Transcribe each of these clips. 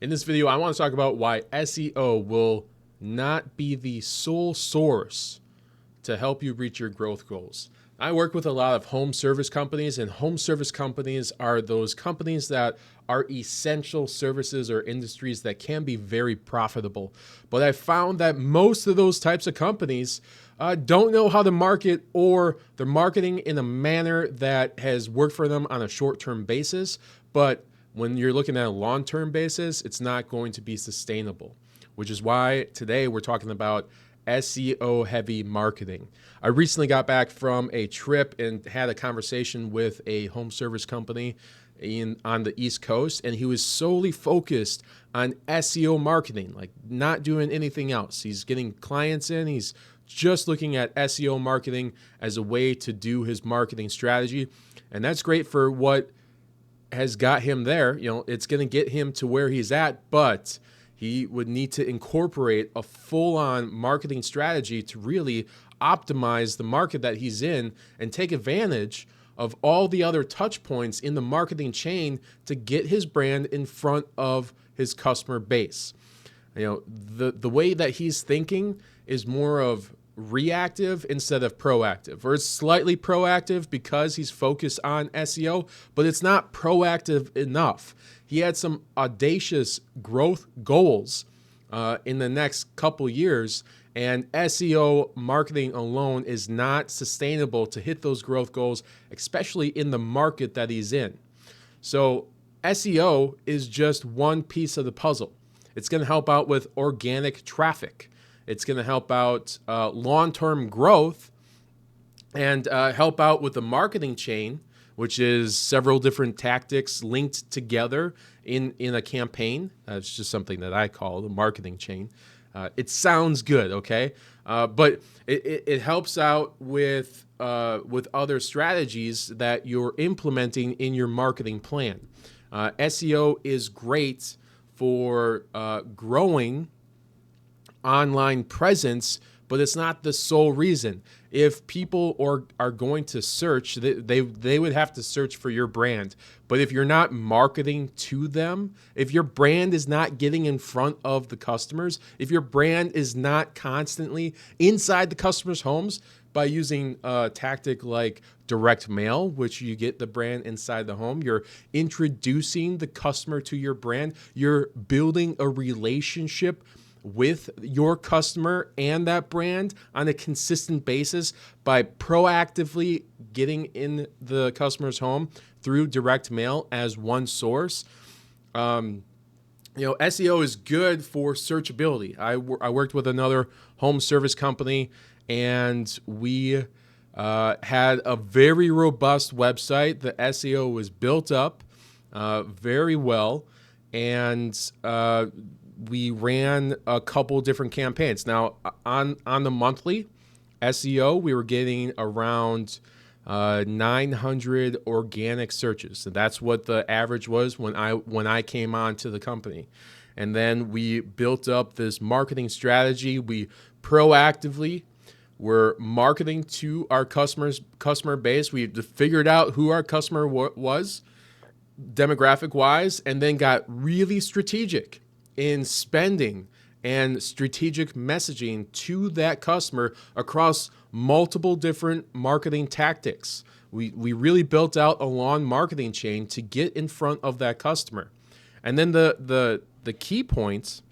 In this video, I want to talk about why SEO will not be the sole source to help you reach your growth goals. I work with a lot of home service companies, and home service companies are those companies that are essential services or industries that can be very profitable. But I found that most of those types of companies don't know how to market, or they're marketing in a manner that has worked for them on a short-term basis, but when you're looking at a long-term basis, it's not going to be sustainable, which is why today we're talking about SEO heavy marketing. I recently got back from a trip and had a conversation with a home service company on the East Coast, and he was solely focused on SEO marketing, like not doing anything else. He's getting clients in, he's just looking at SEO marketing as a way to do his marketing strategy. And that's great for what has got him there. You know, it's going to get him to where he's at, but he would need to incorporate a full-on marketing strategy to really optimize the market that he's in and take advantage of all the other touch points in the marketing chain to get his brand in front of his customer base. You know, the way that he's thinking is more of reactive instead of proactive, or it's slightly proactive because he's focused on SEO, but it's not proactive enough. He had some audacious growth goals in the next couple years, and SEO marketing alone is not sustainable to hit those growth goals, especially in the market that he's in. So SEO is just one piece of the puzzle. It's going to help out with organic traffic. It's going to help out long-term growth and help out with the marketing chain, which is several different tactics linked together in a campaign. It's just something that I call the marketing chain. It sounds good, okay? But it helps out with other strategies that you're implementing in your marketing plan. SEO is great for growing online presence, but it's not the sole reason. If people are going to search, they would have to search for your brand. But if you're not marketing to them, if your brand is not getting in front of the customers, if your brand is not constantly inside the customers' homes by using a tactic like direct mail, which you get the brand inside the home, you're introducing the customer to your brand, you're building a relationship with your customer and that brand on a consistent basis by proactively getting in the customer's home through direct mail as one source. SEO is good for searchability. I worked with another home service company, and we had a very robust website. The SEO was built up very well, and we ran a couple different campaigns. Now, on the monthly SEO, we were getting around 900 organic searches. So that's what the average was when I came on to the company. And then we built up this marketing strategy. We proactively were marketing to our customer base. We figured out who our customer was demographic wise, and then got really strategic in spending and strategic messaging to that customer across multiple different marketing tactics. We really built out a long marketing chain to get in front of that customer. And then the key points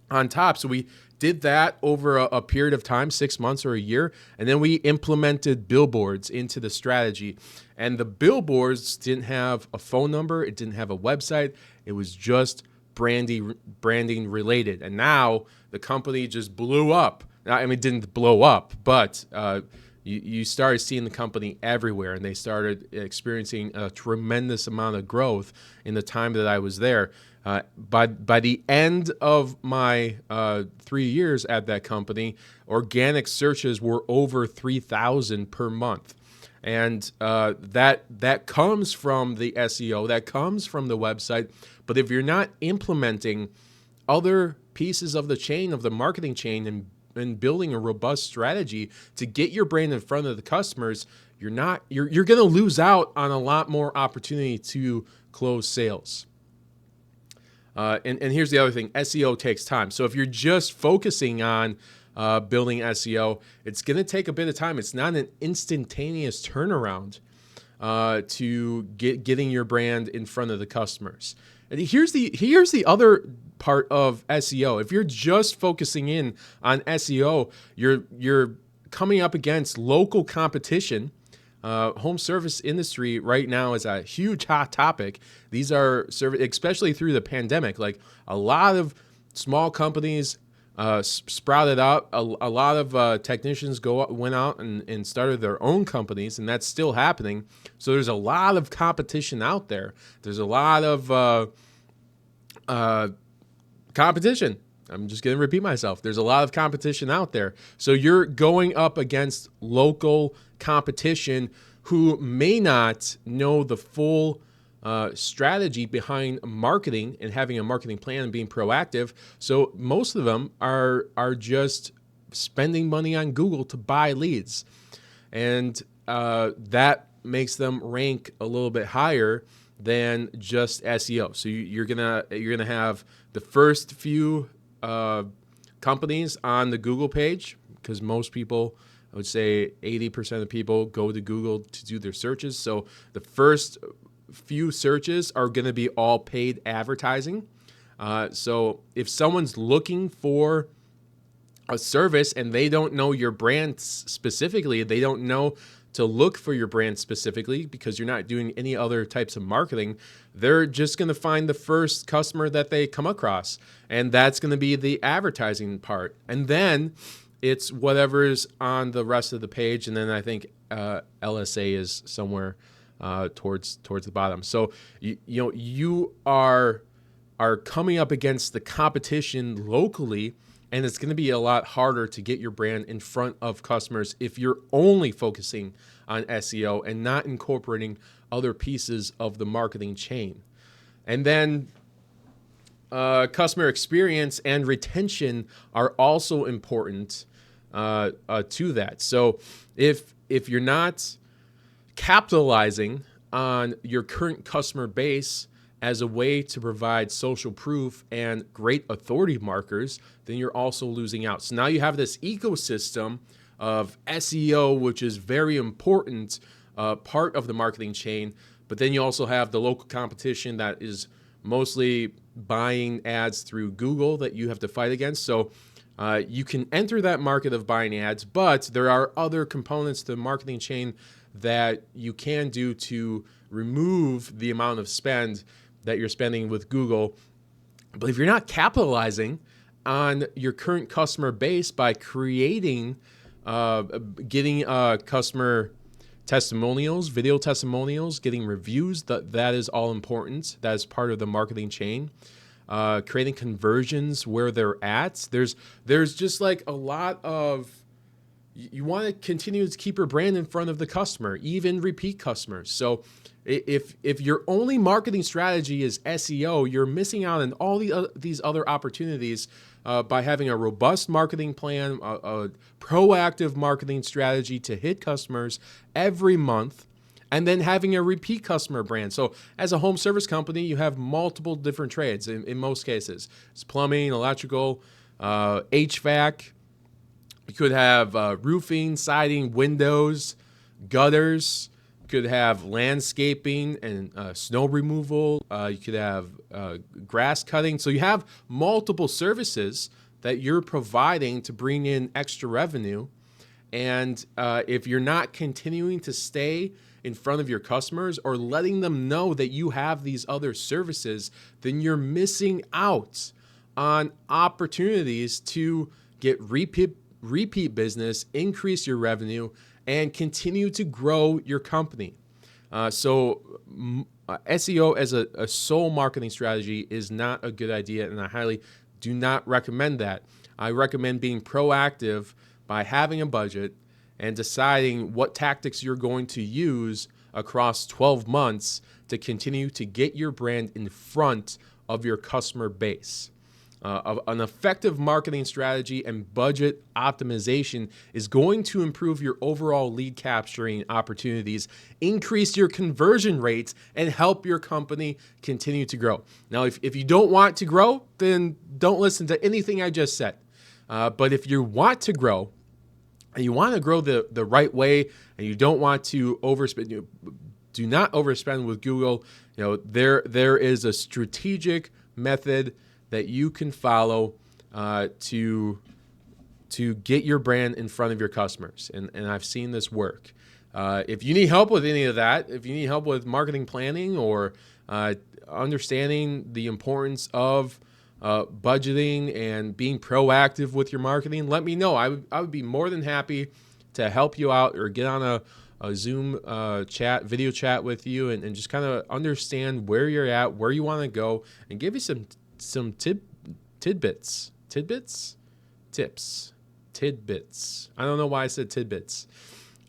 on top. So we did that over a period of time, 6 months or a year, and then we implemented billboards into the strategy. And the billboards didn't have a phone number, it didn't have a website, it was just branding related. And now the company just blew up. I mean, it didn't blow up, but you started seeing the company everywhere, and they started experiencing a tremendous amount of growth in the time that I was there. By the end of my 3 years at that company, organic searches were over 3,000 per month. And that comes from the SEO, that comes from the website. But if you're not implementing other pieces of the chain, of the marketing chain, and building a robust strategy to get your brand in front of the customers, you're going to lose out on a lot more opportunity to close sales. And here's the other thing, SEO takes time. So if you're just focusing on building SEO, it's going to take a bit of time. It's not an instantaneous turnaround to getting your brand in front of the customers. And here's the other part of SEO. If you're just focusing in on SEO, you're coming up against local competition. Home service industry right now is a huge hot topic. These are especially through the pandemic. Like a lot of small companies sprouted out. A lot of technicians went out and started their own companies, and that's still happening. So there's a lot of competition out there. There's a lot of competition. I'm just going to repeat myself. There's a lot of competition out there. So you're going up against local competition who may not know the full strategy behind marketing and having a marketing plan and being proactive. So most of them are just spending money on Google to buy leads. And that makes them rank a little bit higher than just SEO. So you're gonna have the first few companies on the Google page, because most people, I would say 80% of people go to Google to do their searches. So the first few searches are going to be all paid advertising. So if someone's looking for a service and they don't know your brand specifically, they don't know to look for your brand specifically because you're not doing any other types of marketing, they're just going to find the first customer that they come across. And that's going to be the advertising part. And then it's whatever's on the rest of the page. And then I think LSA is somewhere towards the bottom. So, you are coming up against the competition locally, and it's going to be a lot harder to get your brand in front of customers if you're only focusing on SEO and not incorporating other pieces of the marketing chain. And then customer experience and retention are also important to that. So if you're not capitalizing on your current customer base as a way to provide social proof and great authority markers, then you're also losing out. So now you have this ecosystem of SEO, which is very important part of the marketing chain, but then you also have the local competition that is mostly buying ads through Google that you have to fight against. So you can enter that market of buying ads, but there are other components to the marketing chain that you can do to remove the amount of spend that you're spending with Google. But if you're not capitalizing on your current customer base by creating, getting customer testimonials, video testimonials, getting reviews, that is all important. That is part of the marketing chain. Creating conversions where they're at. There's just like a lot of, you want to continue to keep your brand in front of the customer, even repeat customers. So if your only marketing strategy is SEO, you're missing out on all these other opportunities by having a robust marketing plan, a proactive marketing strategy to hit customers every month, and then having a repeat customer brand. So as a home service company, you have multiple different trades in most cases. It's plumbing, electrical, HVAC. You could have roofing, siding, windows, gutters. You could have landscaping and snow removal. You could have grass cutting. So you have multiple services that you're providing to bring in extra revenue. And if you're not continuing to stay in front of your customers or letting them know that you have these other services, then you're missing out on opportunities to get repeat business, increase your revenue, and continue to grow your company. So SEO as a sole marketing strategy is not a good idea, and I highly do not recommend that. I recommend being proactive by having a budget and deciding what tactics you're going to use across 12 months to continue to get your brand in front of your customer base. An effective marketing strategy and budget optimization is going to improve your overall lead capturing opportunities, increase your conversion rates, and help your company continue to grow. Now, if you don't want to grow, then don't listen to anything I just said. But if you want to grow, and you want to grow the right way, and you don't want to overspend, do not overspend with Google. There is a strategic method that you can follow to get your brand in front of your customers, and I've seen this work. If you need help with any of that, if you need help with marketing planning or understanding the importance of budgeting and being proactive with your marketing, let me know. I would be more than happy to help you out or get on a Zoom video chat with you and just kind of understand where you're at, where you want to go, and give you some tidbits. I don't know why I said tidbits.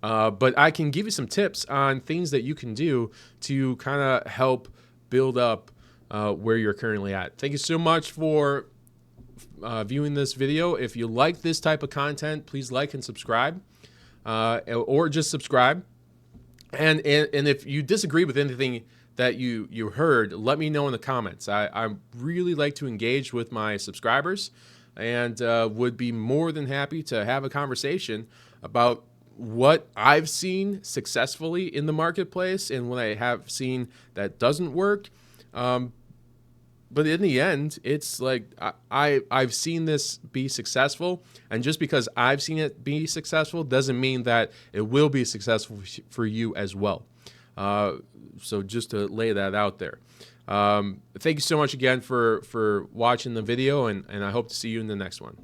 But I can give you some tips on things that you can do to kind of help build up where you're currently at. Thank you so much for viewing this video. If you like this type of content, please like and subscribe, or just subscribe. And if you disagree with anything that you heard, let me know in the comments. I really like to engage with my subscribers, and would be more than happy to have a conversation about what I've seen successfully in the marketplace and what I have seen that doesn't work. But in the end, it's like I've seen this be successful, and just because I've seen it be successful doesn't mean that it will be successful for you as well. So just to lay that out there. Thank you so much again for watching the video, and I hope to see you in the next one.